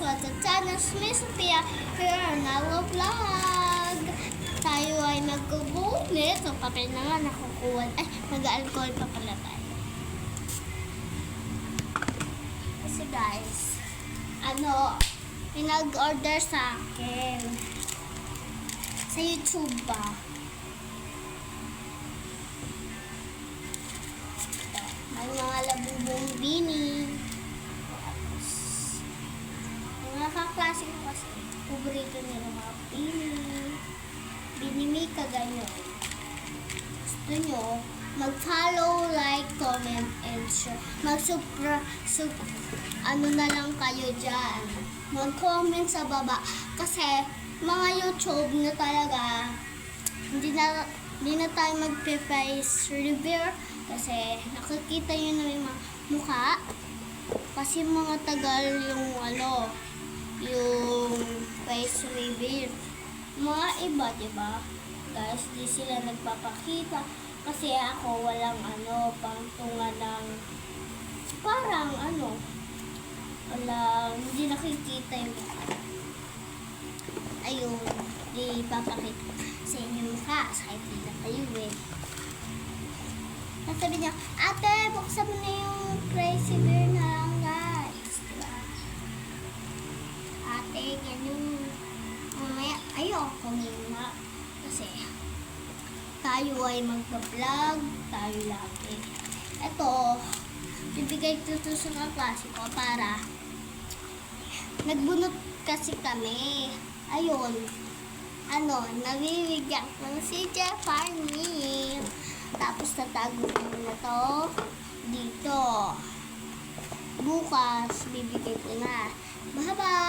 What's up, channel? Miss Sophia here on our vlog. Tayo ay nag-gunit. So, papel na nga nakukuha. Ay, mag-alcohol pa pala tayo. Kasi guys, may nag-order sa akin. Sa YouTube ba? May mga labubong bini. Mga kaklase ko kasi, paborito nila mga binimika ganyan. Gusto nyo, mag-follow, like, comment, and share. Na lang kayo dyan. Mag-comment sa baba. Kasi, mga YouTube na talaga, hindi na tayo mag-face review. Kasi, nakikita nyo na yung mga mukha. Kasi mga tagal yung face reveal. Mga iba, diba? Guys, di sila nagpapakita. Kasi ako walang pangtungan ng parang hindi nakikita yung mukha. Ayun, di papakita sa inyo mukha. Kahit di na kayo Sabi niya, ate, buksan mo na yung crazy bear na lang, guys. Diba? Ate, ganun. Mamaya, ayoko nga. Kasi, tayo ay magpa-vlog. Tayo lagi. Ito, bibigay ko ito sa kaklase ko para nagbunot kasi kami. Ayun. Nabibigyan ko si Jeff Army. Tapos tatago ko na to dito. Bukas, bibigay ko na. Bye-bye!